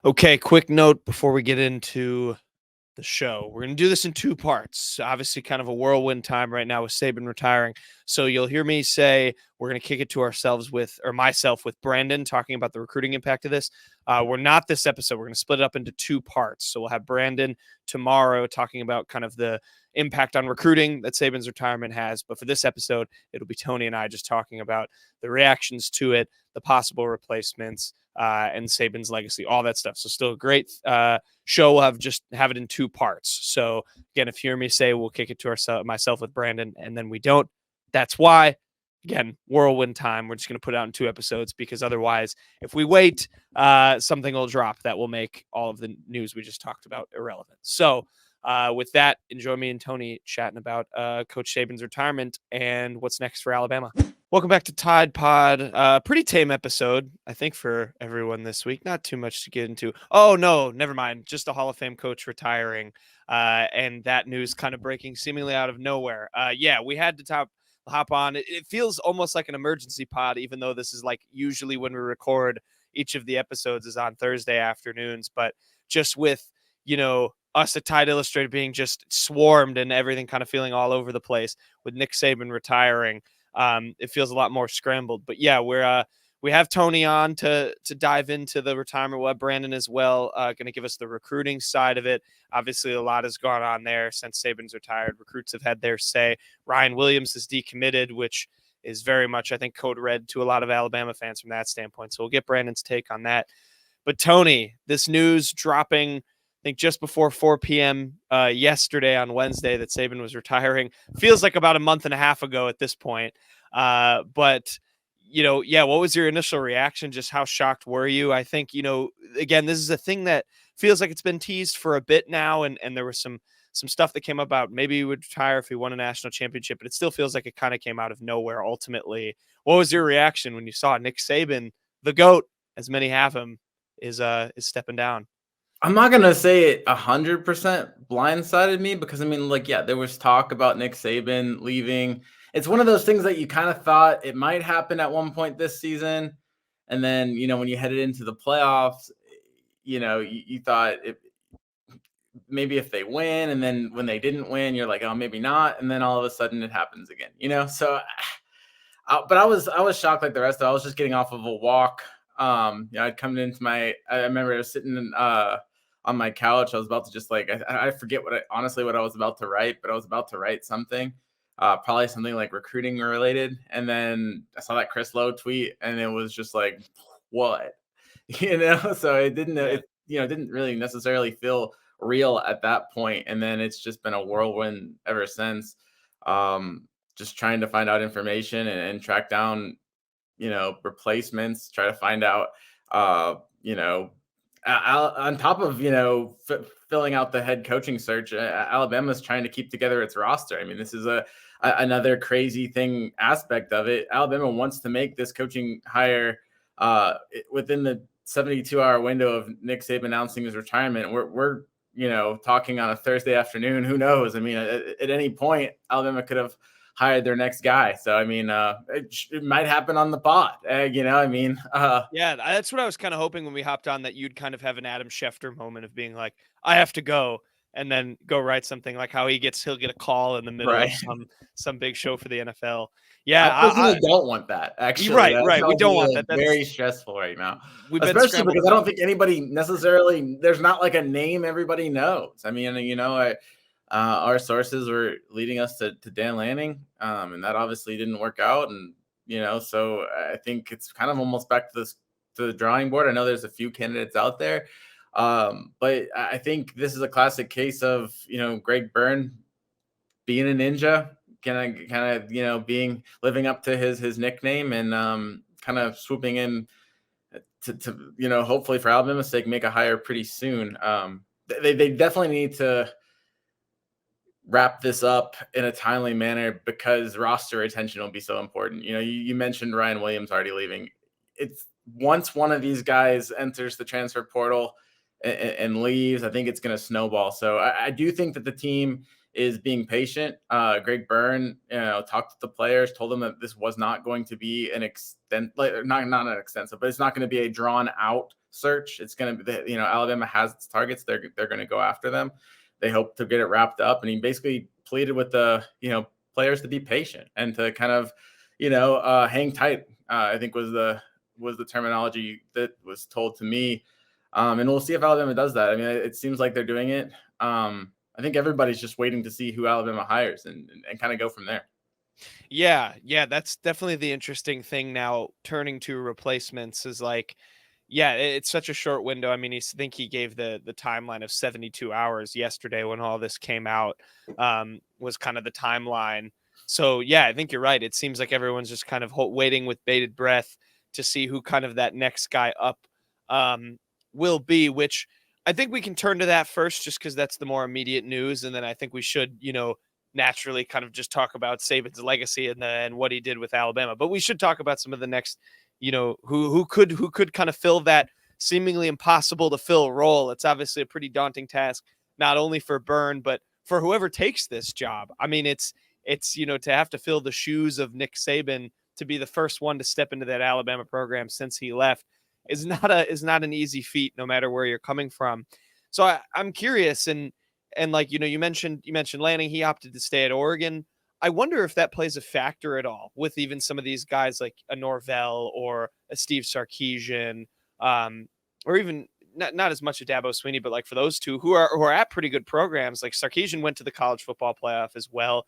Okay, quick note before we get into the show. We're going to do this in two parts. Obviously, kind of a whirlwind time right now with Saban retiring. So you'll hear me say we're going to kick it to ourselves myself with Brandon talking about the recruiting impact of this. We're not this episode. We're going to split it up into two parts. So we'll have Brandon tomorrow talking about kind of the impact on recruiting that Saban's retirement has. But for this episode, it'll be Tony and I just talking about the reactions to it, the possible replacements, and Saban's legacy, all that stuff. So still a great show. We'll have it in two parts. So again, if you hear me say we'll kick it to myself with Brandon, and then we don't, that's why. Again, whirlwind time. We're just going to put it out in two episodes because otherwise, if we wait, something will drop that will make all of the news we just talked about irrelevant. So with that, enjoy me and Tony chatting about Coach Saban's retirement and what's next for Alabama. Welcome back to Tide Pod. Pretty tame episode, I think, for everyone this week. Not too much to get into. Oh, no, never mind. Just a Hall of Fame coach retiring and that news kind of breaking seemingly out of nowhere. Yeah, we had to hop on. It feels almost like an emergency pod, even though this is like usually when we record each of the episodes is on Thursday afternoons. But just with, us at Tide Illustrated being just swarmed and everything kind of feeling all over the place with Nick Saban retiring, it feels a lot more scrambled. But yeah, we have Tony on to dive into the retirement. We'll have Brandon as well, going to give us the recruiting side of it. Obviously, a lot has gone on there since Saban's retired. Recruits have had their say. Ryan Williams is decommitted, which is very much, I think, code red to a lot of Alabama fans from that standpoint. So we'll get Brandon's take on that. But Tony, this news dropping, I think just before 4 p.m. Yesterday on Wednesday that Saban was retiring, feels like about a month and a half ago at this point. But what was your initial reaction? Just how shocked were you? I think, again, this is a thing that feels like it's been teased for a bit now. And there was some stuff that came about. Maybe he would retire if he won a national championship, but it still feels like it kind of came out of nowhere ultimately. What was your reaction when you saw Nick Saban, the GOAT, as many have him, is stepping down? I'm not gonna say it 100% blindsided me because there was talk about Nick Saban leaving. It's one of those things that you kind of thought it might happen at one point this season, and then when you headed into the playoffs, you thought maybe if they win, and then when they didn't win, you're like, oh, maybe not, and then all of a sudden it happens again. So, but I was shocked like the rest of it. I was just getting off of a walk. I'd come into I remember I was sitting on my couch. I was about to just I forget what I was about to write, but I was about to write something, probably something like recruiting related. And then I saw that Chris Lowe tweet, and it was just like, what, So it didn't really necessarily feel real at that point. And then it's just been a whirlwind ever since. Just trying to find out information and track down, replacements, try to find out, on top of, filling out the head coaching search, Alabama's trying to keep together its roster. I mean, this is another crazy thing aspect of it. Alabama wants to make this coaching hire within the 72-hour window of Nick Saban announcing his retirement. We're talking on a Thursday afternoon. Who knows? I mean, at any point, Alabama could have hired their next guy. So, I mean, it might happen on the pod, Yeah, that's what I was kind of hoping when we hopped on, that you'd kind of have an Adam Schefter moment of being like, I have to go, and then go write something like how he'll get a call in the middle right. of some big show for the NFL. I Yeah, personally don't want that, actually. right. We don't want that. That's very stressful right now, we've been especially scrambled because I don't enough. think anybody necessarily, there's not like a name everybody knows. I mean, our sources were leading us to Dan Lanning, and that obviously didn't work out. And, so I think it's kind of almost back to the drawing board. I know there's a few candidates out there, but I think this is a classic case of, Greg Byrne being a ninja, kind of being living up to his nickname, and kind of swooping in to hopefully for Alabama's sake make a hire pretty soon. They definitely need to wrap this up in a timely manner because roster retention will be so important. You mentioned Ryan Williams already leaving. It's once one of these guys enters the transfer portal and leaves, I think it's going to snowball. So I do think that the team is being patient. Greg Byrne, talked to the players, told them that this was not going to be an extent, not an extensive, but it's not going to be a drawn out search. It's going to be, Alabama has its targets. They're going to go after them. They hope to get it wrapped up. And he basically pleaded with the, players to be patient and to kind of, hang tight, I think was the terminology that was told to me. And we'll see if Alabama does that. I mean, it seems like they're doing it. I think everybody's just waiting to see who Alabama hires and kind of go from there. Yeah, that's definitely the interesting thing now. Turning to replacements is like, yeah, it's such a short window. I mean, I think he gave the timeline of 72 hours yesterday when all this came out, was kind of the timeline. So yeah, I think you're right. It seems like everyone's just kind of waiting with bated breath to see who kind of that next guy up will be, which I think we can turn to that first just because that's the more immediate news. And then I think we should, naturally kind of just talk about Saban's legacy and what he did with Alabama. But we should talk about some of the next, who could kind of fill that seemingly impossible to fill role. It's obviously a pretty daunting task, not only for Byrne, but for whoever takes this job. I mean, it's to have to fill the shoes of Nick Saban, to be the first one to step into that Alabama program since he left is not an easy feat, no matter where you're coming from. So I'm curious, and like, you mentioned Lanning, he opted to stay at Oregon. I wonder if that plays a factor at all with even some of these guys like a Norvell or a Steve Sarkisian, or even not as much a Dabo Swinney, but like for those two who are at pretty good programs. Like Sarkisian went to the college football playoff as well.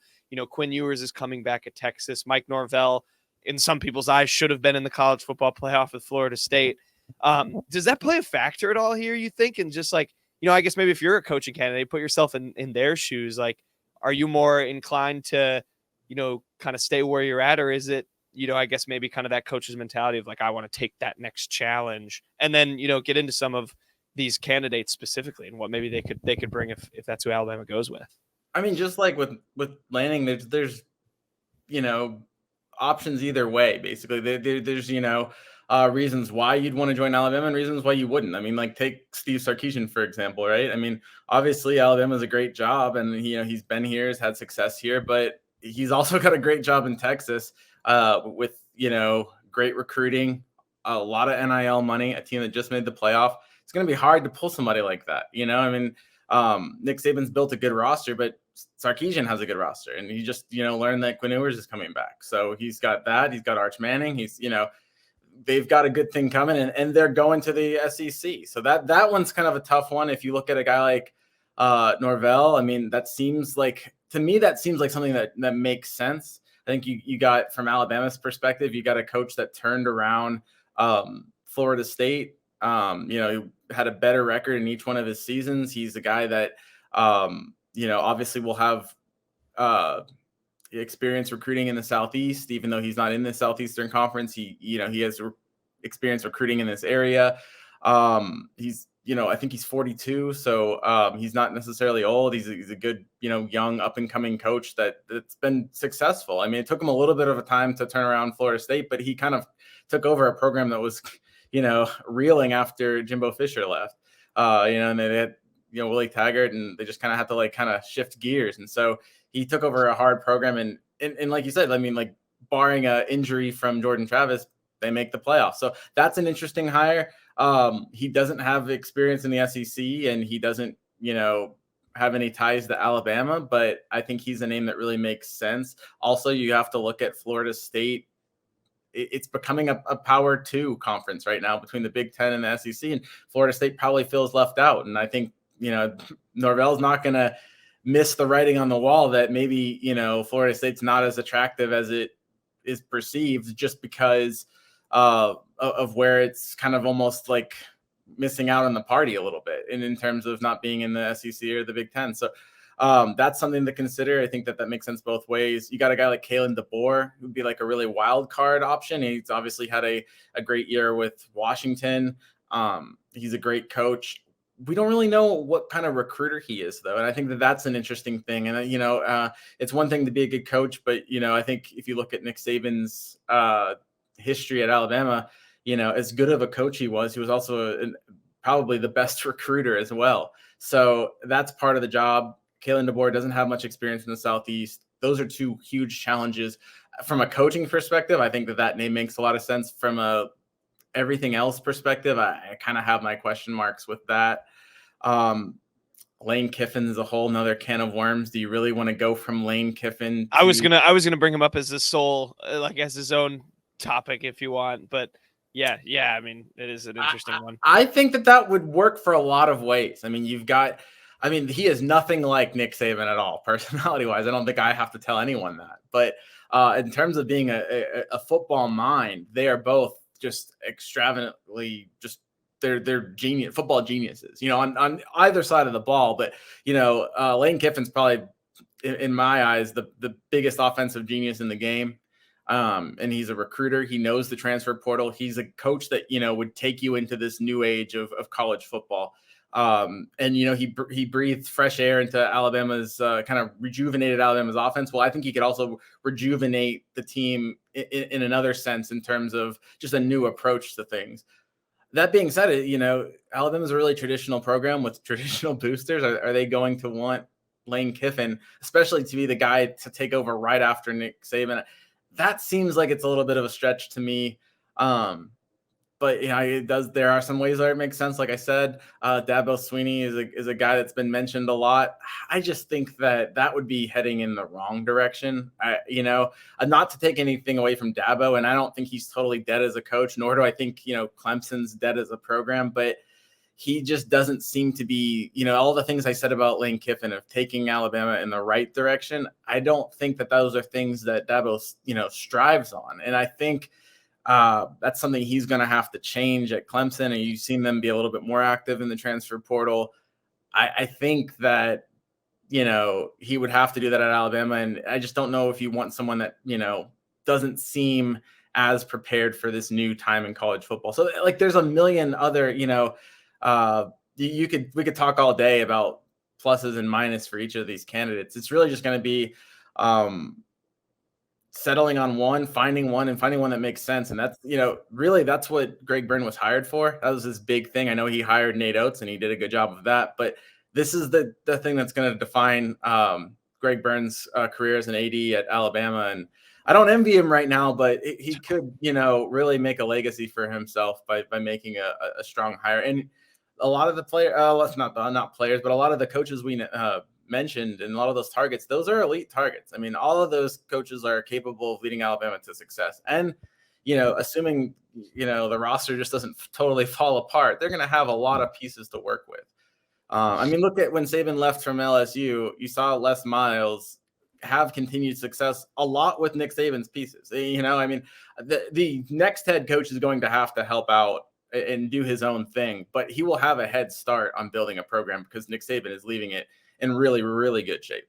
Quinn Ewers is coming back at Texas. Mike Norvell, in some people's eyes, should have been in the college football playoff with Florida State. Does that play a factor at all here, you think? And just like, I guess maybe if you're a coaching candidate, put yourself in their shoes. Like, are you more inclined to, kind of stay where you're at? Or is it, I guess maybe kind of that coach's mentality of like, I want to take that next challenge, and then, get into some of these candidates specifically and what maybe they could bring if that's who Alabama goes with. I mean, just like with Lanning, there's options either way. Basically, there's reasons why you'd want to join Alabama and reasons why you wouldn't. I mean, like take Steve Sarkisian for example, right? I mean, obviously Alabama's a great job, and he's been here, has had success here, but he's also got a great job in Texas with great recruiting, a lot of NIL money, a team that just made the playoff. It's going to be hard to pull somebody like that. I mean, Nick Saban's built a good roster, but Sarkisian has a good roster, and he just learned that Quinn Ewers is coming back, so he's got that. He's got Arch Manning. He's they've got a good thing coming, and they're going to the SEC. So that one's kind of a tough one. If you look at a guy like Norvell, I mean, to me that seems like something that makes sense. I think you got, from Alabama's perspective, you got a coach that turned around Florida State. He had a better record in each one of his seasons. He's a guy that obviously will have experience recruiting in the Southeast, even though he's not in the Southeastern Conference. He has experience recruiting in this area. He's, I think he's 42, so he's not necessarily old. He's a good, young up and coming coach that's been successful. I mean, it took him a little bit of a time to turn around Florida State, but he kind of took over a program that was, reeling after Jimbo Fisher left. And they had, Willie Taggart, and they just kind of had to kind of shift gears. And so he took over a hard program, and like you said, I mean, like barring an injury from Jordan Travis, they make the playoffs. So that's an interesting hire. He doesn't have experience in the SEC, and he doesn't, have any ties to Alabama, but I think he's a name that really makes sense. Also, you have to look at Florida State. It's becoming a Power 2 conference right now between the Big Ten and the SEC, and Florida State probably feels left out. And I think, Norvell's not going to miss the writing on the wall that maybe, Florida State's not as attractive as it is perceived, just because of where it's kind of almost like missing out on the party a little bit, and in terms of not being in the SEC or the Big Ten. So that's something to consider. I think that makes sense both ways. You got a guy like Kalen DeBoer, who'd be like a really wild card option. He's obviously had a great year with Washington. He's a great coach. We don't really know what kind of recruiter he is, though. And I think that's an interesting thing. And, it's one thing to be a good coach, but, I think if you look at Nick Saban's history at Alabama, as good of a coach he was also probably the best recruiter as well. So that's part of the job. Kalen DeBoer doesn't have much experience in the Southeast. Those are two huge challenges. From a coaching perspective, I think that name makes a lot of sense. From a everything else perspective, I kind of have my question marks with that. Lane Kiffin is a whole nother can of worms. Do you really want to go from Lane Kiffin I was to gonna bring him up as his sole, like as his own topic if you want, but yeah. I mean, it is an interesting one. I think that would work for a lot of ways. I mean, he is nothing like Nick Saban at all, personality wise. I don't think I have to tell anyone that. But in terms of being a football mind, they are both just extravagantly they're genius football geniuses, on either side of the ball. But Lane Kiffin's probably in my eyes the biggest offensive genius in the game. And he's a recruiter. He knows the transfer portal. He's a coach that, would take you into this new age of college football. And, he breathed fresh air into Alabama's kind of rejuvenated Alabama's offense. Well, I think he could also rejuvenate the team in another sense in terms of just a new approach to things. That being said, Alabama's a really traditional program with traditional boosters. Are they going to want Lane Kiffin, especially to be the guy to take over right after Nick Saban? That seems like it's a little bit of a stretch to me. But it does. There are some ways where it makes sense. Like I said, Dabo Swinney is a guy that's been mentioned a lot. I just think that would be heading in the wrong direction. Not to take anything away from Dabo, and I don't think he's totally dead as a coach, nor do I think Clemson's dead as a program. But he just doesn't seem to be, all the things I said about Lane Kiffin of taking Alabama in the right direction. I don't think that those are things that Dabo, strives on. And I think that's something he's going to have to change at Clemson. And you've seen them be a little bit more active in the transfer portal. I think that, he would have to do that at Alabama. And I just don't know if you want someone that, doesn't seem as prepared for this new time in college football. So like there's a million other, we could talk all day about pluses and minuses for each of these candidates. It's really just going to be settling on one, finding one that makes sense. And that's, really that's what Greg Byrne was hired for. That was his big thing. I know he hired Nate Oates and he did a good job of that, but this is the thing that's going to define Greg Byrne's career as an AD at Alabama. And I don't envy him right now, but he could, really make a legacy for himself by making a strong hire. And a lot of the not players, but a lot of the coaches we mentioned and a lot of those targets, those are elite targets. I mean, all of those coaches are capable of leading Alabama to success. And, assuming, the roster just doesn't totally fall apart, they're going to have a lot of pieces to work with. Look at when Saban left from LSU, you saw Les Miles have continued success a lot with Nick Saban's pieces. The next head coach is going to have to help out and do his own thing, but he will have a head start on building a program because Nick Saban is leaving it in really, really good shape.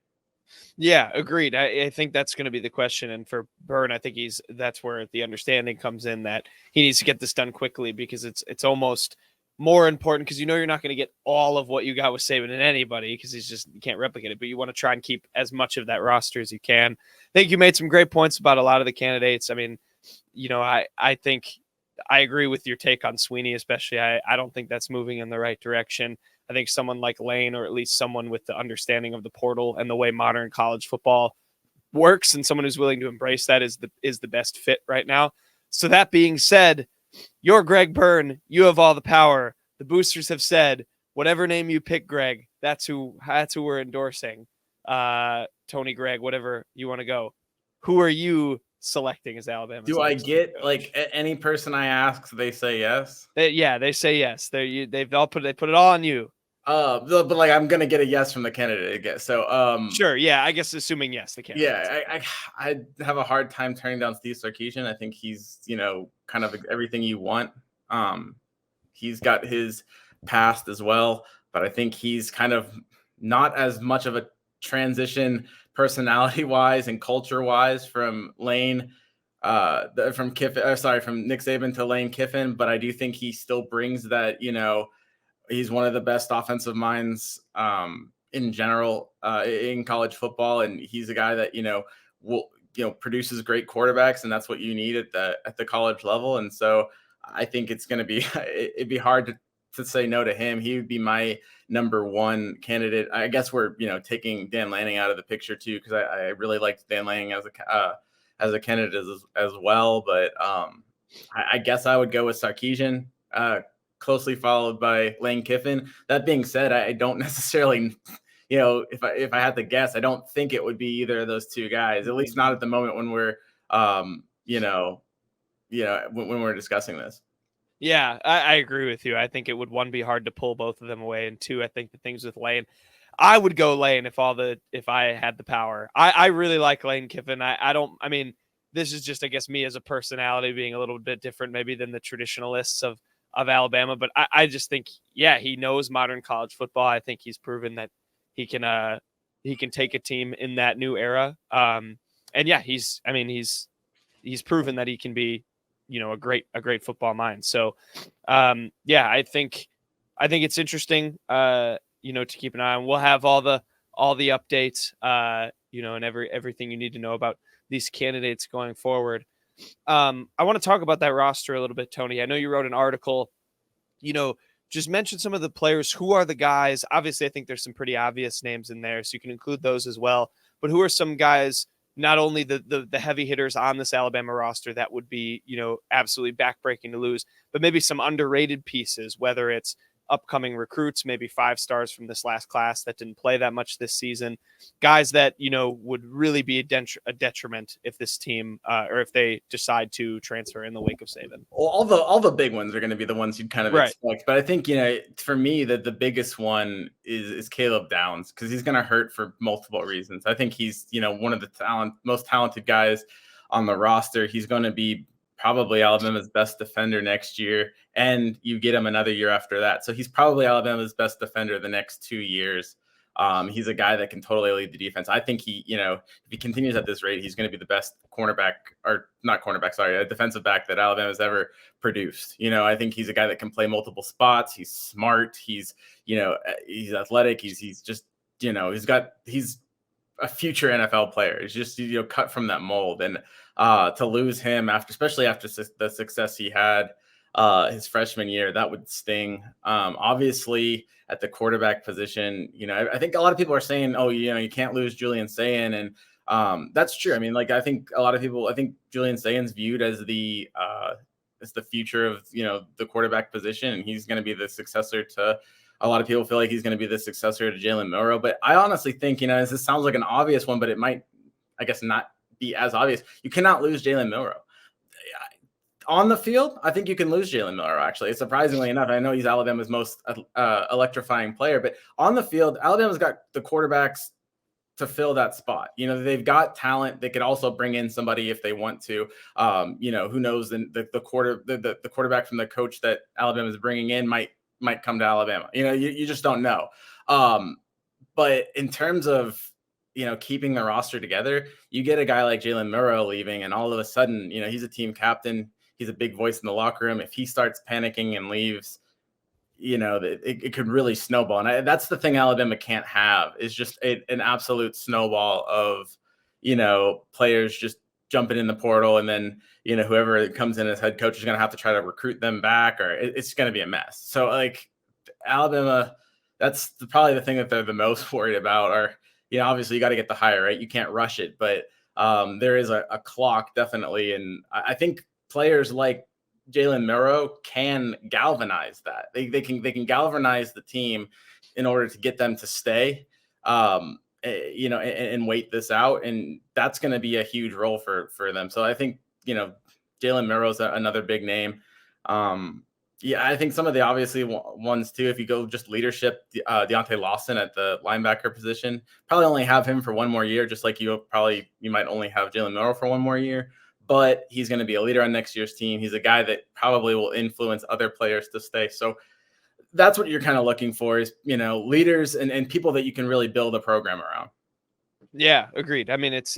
Yeah, agreed. I think that's going to be the question. And for Byrne, I think that's where the understanding comes in that he needs to get this done quickly because it's almost more important because you're not going to get all of what you got with Saban and anybody because you can't replicate it, but you want to try and keep as much of that roster as you can. I think you made some great points about a lot of the candidates. I mean, I think I agree with your take on Swinney, especially. I don't think that's moving in the right direction. I think someone like Lane, or at least someone with the understanding of the portal and the way modern college football works, and someone who's willing to embrace that is the best fit right now. So that being said, you're Greg Byrne. You have all the power. The boosters have said, whatever name you pick, Greg, that's who we're endorsing. Tony, Greg, whatever you want to go. Who are you selecting as Alabama? Do I get like any person I ask, they say yes? They say yes. They put it all on you. But like I'm gonna get a yes from the candidate, I guess. So sure, yeah, I guess assuming yes, the candidate. Yeah, I have a hard time turning down Steve Sarkisian. I think he's kind of everything you want. He's got his past as well, but I think he's kind of not as much of a transition personality wise and culture wise from Lane from Nick Saban to Lane Kiffin, but I do think he still brings that, he's one of the best offensive minds in general in college football, and he's a guy that will produces great quarterbacks, and that's what you need at the college level. And so I think it'd be hard to say no to him. He would be my number one candidate. I guess we're taking Dan Lanning out of the picture too, because I really liked Dan Lanning as a candidate as well. But I guess I would go with Sarkisian, closely followed by Lane Kiffin. That being said, I don't necessarily, if I had to guess, I don't think it would be either of those two guys. At least not at the moment when we're, when we're discussing this. Yeah, I agree with you. I think it would, one, be hard to pull both of them away, and two, I think the things with Lane, I would go Lane if I had the power. I really like Lane Kiffin. I mean, this is just, I guess, me as a personality being a little bit different maybe than the traditionalists of Alabama, but I just think, yeah, he knows modern college football. I think he's proven that he can take a team in that new era. And yeah, he's proven that he can be, a great football mind. So, yeah, I think it's interesting, to keep an eye on. We'll have all the updates, and everything you need to know about these candidates going forward. I want to talk about that roster a little bit, Tony. I know you wrote an article, just mention some of the players. Who are the guys? Obviously, I think there's some pretty obvious names in there, so you can include those as well. But who are some guys, not only the heavy hitters on this Alabama roster that would be, absolutely backbreaking to lose, but maybe some underrated pieces, whether it's upcoming recruits, maybe 5 stars from this last class that didn't play that much this season, guys that, would really be a detriment if this team, or if they decide to transfer in the wake of Saban. Well, all the big ones are going to be the ones you'd kind of expect. But I think, for me, that the biggest one is Caleb Downs, because he's going to hurt for multiple reasons. I think he's, one of the most talented guys on the roster. He's going to be probably Alabama's best defender next year, and you get him another year after that. So he's probably Alabama's best defender the next 2 years. He's a guy that can totally lead the defense. I think he, if he continues at this rate, he's going to be the best defensive back that Alabama's ever produced. I think he's a guy that can play multiple spots. He's smart. He's athletic. He's just, he's a future NFL player. He's just, cut from that mold. And to lose him especially after the success he had his freshman year, that would sting. Thobviously, at the quarterback position, I think a lot of people are saying, oh, you can't lose Julian Sayin, and that's true. I mean, I think Julian Sayin's viewed as the future of the quarterback position, and he's going to be the successor to. A lot of people feel like he's going to be the successor to Jalen Milroe, but I honestly think, this sounds like an obvious one, but it might, I guess, not be as obvious. You cannot lose Jalen Milroe. On the field, I think you can lose Jalen Milroe, actually. Surprisingly enough, I know he's Alabama's most electrifying player, but on the field, Alabama's got the quarterbacks to fill that spot. They've got talent. They could also bring in somebody if they want to. Who knows? The quarterback from the coach that Alabama is bringing in might come to Alabama. You just don't know. But in terms of, keeping the roster together, you get a guy like Jalen Milroe leaving, and all of a sudden, he's a team captain. He's a big voice in the locker room. If he starts panicking and leaves, it could really snowball. And that's the thing Alabama can't have, is just an absolute snowball of, players just jumping in the portal, and then, whoever comes in as head coach is going to have to try to recruit them back, or it's going to be a mess. So Alabama, that's probably the thing that they're the most worried about. Or, obviously you got to get the hire, right? You can't rush it, but there is a clock definitely. And I think players like Jalen Milroe can galvanize that. They can galvanize the team in order to get them to stay, and wait this out. And that's going to be a huge role for them. So I think, Jalen Milroe's another big name. I think some of the obviously ones too, if you go just leadership, Deontay Lawson at the linebacker position, probably only have him for one more year, just like you might only have Jalen Milroe for one more year. But he's going to be a leader on next year's team. He's a guy that probably will influence other players to stay. So that's what you're kind of looking for, is, leaders and people that you can really build a program around. Yeah, agreed. I mean, it's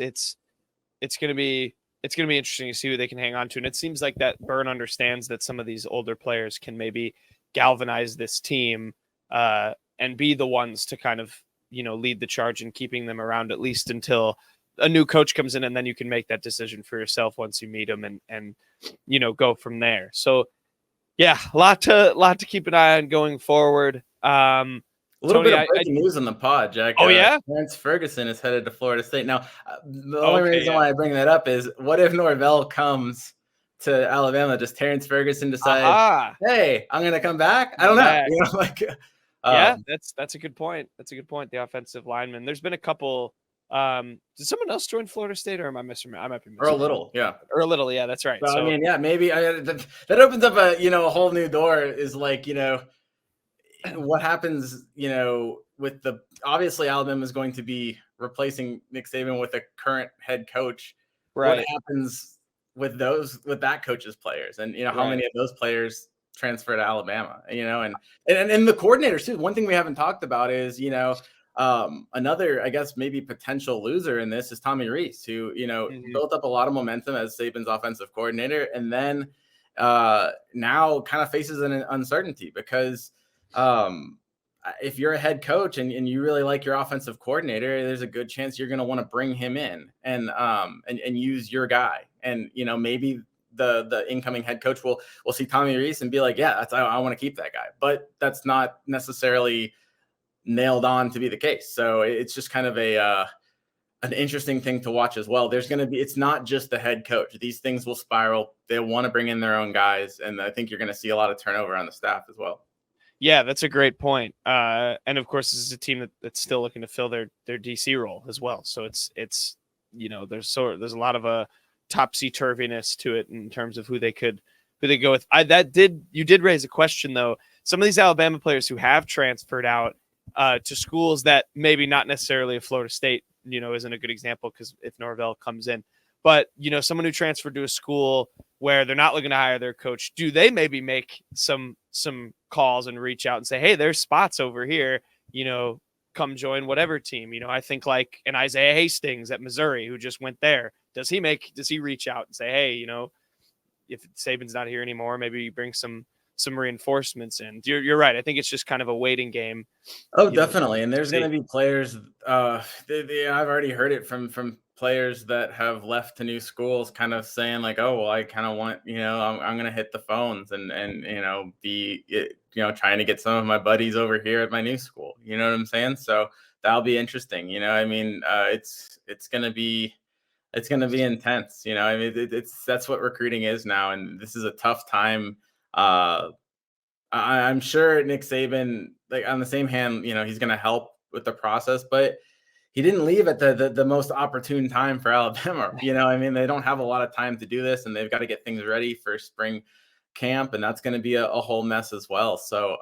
going to be interesting to see who they can hang on to. And it seems like that Byrne understands that some of these older players can maybe galvanize this team and be the ones to kind of, lead the charge in keeping them around, at least until a new coach comes in, and then you can make that decision for yourself once you meet them and go from there. So yeah, a lot to keep an eye on going forward. A little bit of breaking news on the pod, Jack. Oh, yeah? Terrence Ferguson is headed to Florida State. Now, the only reason why I bring that up is, what if Norvell comes to Alabama? Does Terrence Ferguson decide, Aha. hey, I'm going to come back? I don't know. Yeah. You know, like, Yeah, that's a good point. That's a good point. The offensive lineman. There's been a couple. Did someone else join Florida State, or am I missing? I might be or a missing. little, yeah. Or a little. Yeah, that's right. So I So mean, yeah, maybe that opens up a whole new door. Is like what happens with the obviously Alabama is going to be replacing Nick Saban with a current head coach. What right, happens with that coach's players, and how right. many of those players transfer to Alabama? And the coordinators too. One thing we haven't talked about is another, I guess, maybe potential loser in this is Tommy Rees, who Mhm. built up a lot of momentum as Saban's offensive coordinator, and then now kind of faces an uncertainty because if you're a head coach and you really like your offensive coordinator, there's a good chance you're going to want to bring him in and use your guy. And maybe the incoming head coach will see Tommy Rees and be like, yeah, I want to keep that guy. But that's not necessarily nailed on to be the case. So it's just kind of an interesting thing to watch as well. It's not just the head coach. These things will spiral. They want to bring in their own guys, and I think you're going to see a lot of turnover on the staff as well. Yeah, that's a great point. And of course, this is a team that's still looking to fill their DC role as well. So it's there's a lot of topsy turviness to it in terms of who they go with. You did raise a question though. Some of these Alabama players who have transferred out to schools that maybe not necessarily a Florida State, isn't a good example because if Norvell comes in, but someone who transferred to a school where they're not looking to hire their coach, do they maybe make some calls and reach out and say, hey, there's spots over here, come join whatever team? I think like an Isaiah Hastings at Missouri who just went there. Does he reach out and say, hey, if Saban's not here anymore, maybe you bring some reinforcements in? You're right. I think it's just kind of a waiting game. Oh, definitely. And there's going See. to be players. I've already heard it from players that have left to new schools, kind of saying like, "Oh, well, I kind of want, I'm going to hit the phones and be trying to get some of my buddies over here at my new school." You know what I'm saying? So that'll be interesting. It's going to be intense. I mean, that's what recruiting is now, and this is a tough time. I'm sure Nick Saban, like on the same hand, he's going to help with the process, but he didn't leave at the most opportune time for Alabama. I mean, they don't have a lot of time to do this, and they've got to get things ready for spring camp, and that's going to be a whole mess as well. So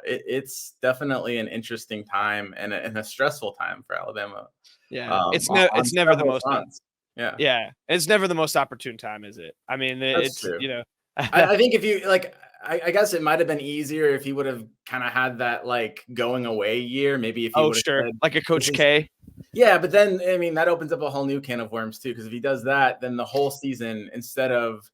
it's definitely an interesting time and a stressful time for Alabama. Yeah, it's never the most. Fronts. Yeah, it's never the most opportune time, is it? I mean, That's it's true. I think if you like, I guess it might have been easier if he would have kind of had that like going away year. Maybe if he would have sure, said, like a Coach K. Yeah, but then I mean that opens up a whole new can of worms too. Because if he does that, then the whole season, instead of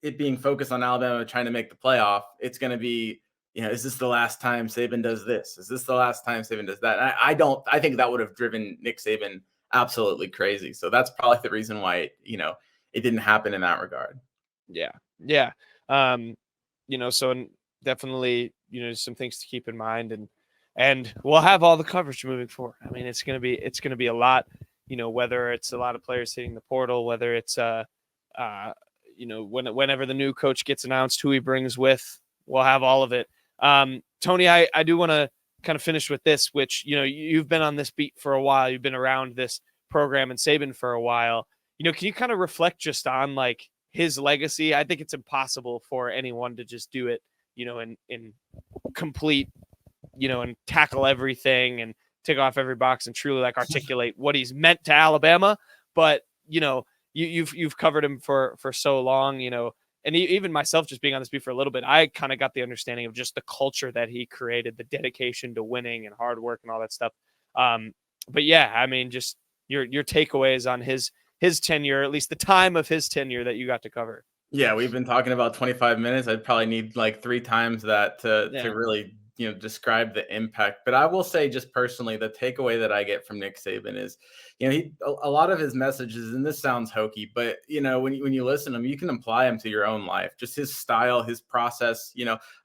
it being focused on Alabama trying to make the playoff, it's going to be, is this the last time Saban does this? Is this the last time Saban does that? I think that would have driven Nick Saban absolutely crazy. So that's probably the reason why it didn't happen in that regard. Yeah. So definitely, some things to keep in mind, and we'll have all the coverage moving forward. I mean, it's going to be a lot, whether it's a lot of players hitting the portal, whether it's whenever the new coach gets announced, who he brings with, we'll have all of it. Tony, I do want to kind of finish with this, which, you've been on this beat for a while. You've been around this program and Saban for a while. Can you kind of reflect just on like his legacy? I think it's impossible for anyone to just do it, in complete, and tackle everything and tick off every box and truly like articulate what he's meant to Alabama. But, you've covered him for so long, and even myself just being on this beat for a little bit, I kind of got the understanding of just the culture that he created, the dedication to winning and hard work and all that stuff. But yeah, I mean, just your takeaways on his tenure, at least the time of his tenure that you got to cover. Yeah, we've been talking about 25 minutes. I'd probably need like 3 times that to really, describe the impact. But I will say, just personally, the takeaway that I get from Nick Saban is, a lot of his messages, and this sounds hokey, but when you listen to him, you can apply them to your own life. Just his style, his process.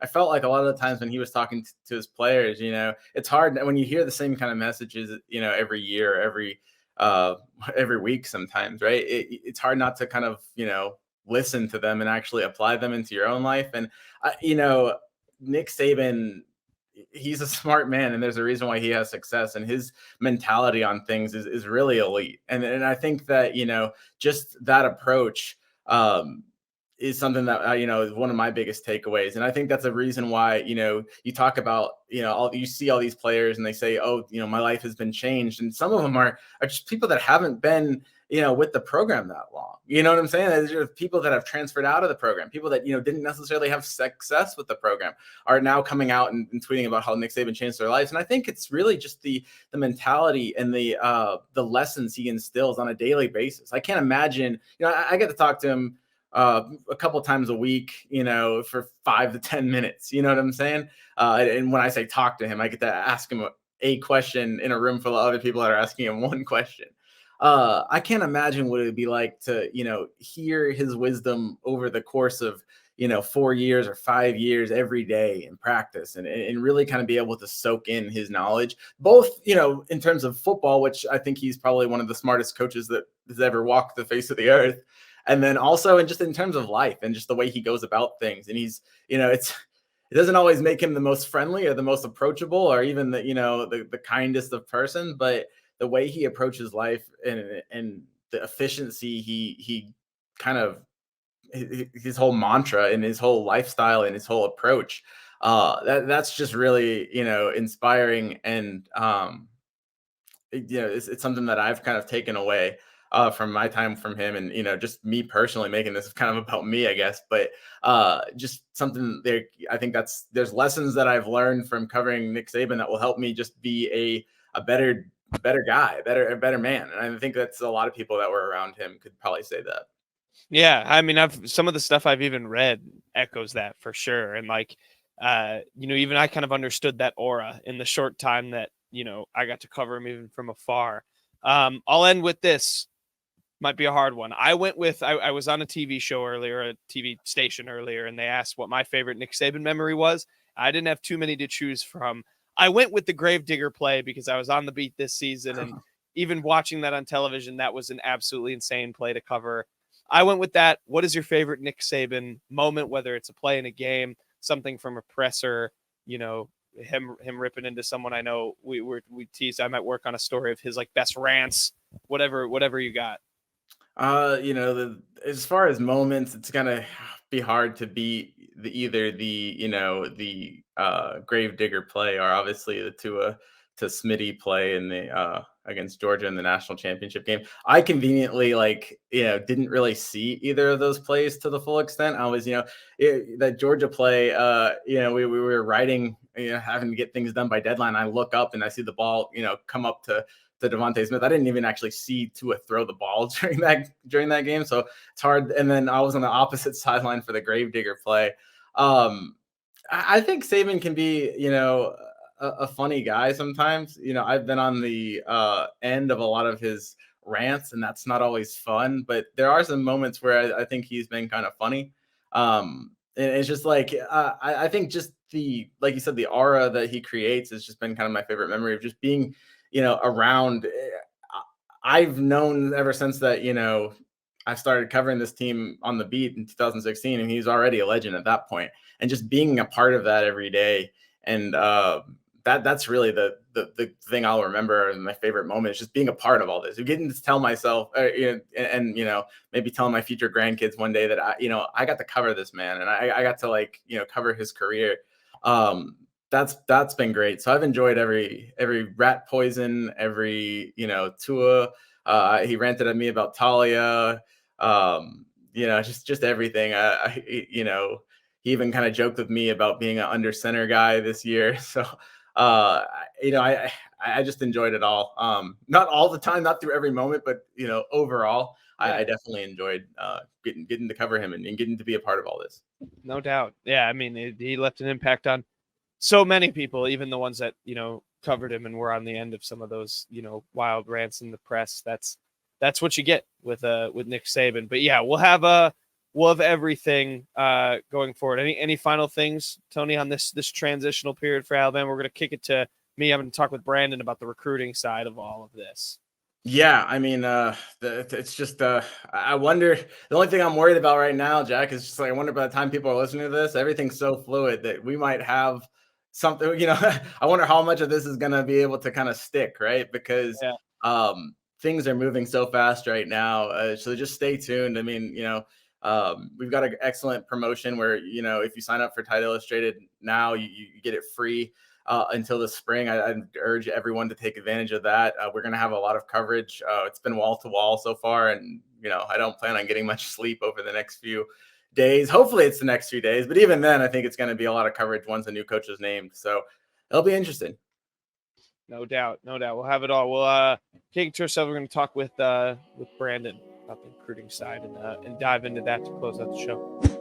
I felt like a lot of the times when he was talking to his players, it's hard when you hear the same kind of messages, every year, every uh, every week sometimes, right? It's hard not to kind of, listen to them and actually apply them into your own life. And, Nick Saban, he's a smart man, and there's a reason why he has success, and his mentality on things is really elite. And I think that, just that approach, is something that is one of my biggest takeaways. And I think that's a reason why, you talk about, you see all these players and they say, oh, my life has been changed, and some of them are just people that haven't been, with the program that long. You know what I'm saying? There's people that have transferred out of the program, people that, didn't necessarily have success with the program, are now coming out and tweeting about how Nick Saban changed their lives. And I think it's really just the mentality and the lessons he instills on a daily basis. I can't imagine, I get to talk to him a couple times a week, for 5 to 10 minutes. You know what I'm saying? And when I say talk to him, I get to ask him a question in a room full of other people that are asking him one question. I can't imagine what it would be like to, hear his wisdom over the course of, 4 years or 5 years every day in practice, and really kind of be able to soak in his knowledge, both, in terms of football, which I think he's probably one of the smartest coaches that has ever walked the face of the earth. And then also, and just in terms of life and just the way he goes about things. And he's, it doesn't always make him the most friendly or the most approachable or even the kindest of person, but the way he approaches life and the efficiency he kind of, his whole mantra and his whole lifestyle and his whole approach, that's just really, inspiring. And it's something that I've kind of taken away from my time from him. And, just me personally, making this kind of about me, I guess, but just something there. I think there's lessons that I've learned from covering Nick Saban that will help me just be a better guy, a better man. And I think that's a lot of people that were around him could probably say that. Yeah, I mean, some of the stuff I've even read echoes that for sure. And like, even I kind of understood that aura in the short time that, I got to cover him even from afar. I'll end with this. Might be a hard one. I was on a TV show earlier, a TV station earlier, and they asked what my favorite Nick Saban memory was. I didn't have too many to choose from. I went with the Gravedigger play because I was on the beat this season, and even watching that on television, that was an absolutely insane play to cover. I went with that. What is your favorite Nick Saban moment, whether it's a play in a game, something from a presser, him ripping into someone? I know we teased I might work on a story of his like best rants, whatever you got. As far as moments, it's gonna be hard to beat either the Gravedigger play, or obviously the Tua to Smitty play in the against Georgia in the national championship game. I conveniently didn't really see either of those plays to the full extent. I was that Georgia play, we were writing, having to get things done by deadline. I look up and I see the ball come up to Devontae Smith. I didn't even actually see Tua throw the ball during that game, so it's hard. And then I was on the opposite sideline for the Gravedigger play. I think Saban can be, a funny guy sometimes. I've been on the end of a lot of his rants, and that's not always fun. But there are some moments where I think he's been kind of funny. And it's just like I think just like you said, the aura that he creates has just been kind of my favorite memory of just being around. I've known ever since that, I started covering this team on the beat in 2016, and he's already a legend at that point. And just being a part of that every day. And that's really the thing I'll remember. And my favorite moment is just being a part of all this. Getting to tell myself, and maybe telling my future grandkids one day that I got to cover this man, and I got to cover his career. That's been great. So I've enjoyed every rat poison, every Tua. He ranted at me about Talia. Just everything. He even kind of joked with me about being an under center guy this year. So I just enjoyed it all. Not all the time, not through every moment, but overall, yeah. I definitely enjoyed getting to cover him and getting to be a part of all this. No doubt. Yeah, I mean, he left an impact on so many people, even the ones that, covered him and were on the end of some of those, wild rants in the press. That's what you get with Nick Saban. But yeah, we'll have everything going forward. Any final things, Tony, on this transitional period for Alabama? We're going to kick it to me. I'm going to talk with Brandon about the recruiting side of all of this. Yeah, I mean, it's just, I wonder. The only thing I'm worried about right now, Jack, is just like I wonder by the time people are listening to this, everything's so fluid that we might have something. I wonder how much of this is going to be able to kind of stick, right? Because Yeah. things are moving so fast right now. So just stay tuned. I mean, we've got an excellent promotion where if you sign up for Tide Illustrated now, you get it free until the spring. I urge everyone to take advantage of that. We're going to have a lot of coverage. It's been wall to wall so far, and I don't plan on getting much sleep over the next few days. Hopefully, it's the next few days, but even then, I think it's going to be a lot of coverage once a new coach is named. So it'll be interesting. No doubt, no doubt. We'll have it all. We'll take it to ourselves. We're going to talk with Brandon about the recruiting side and dive into that to close out the show.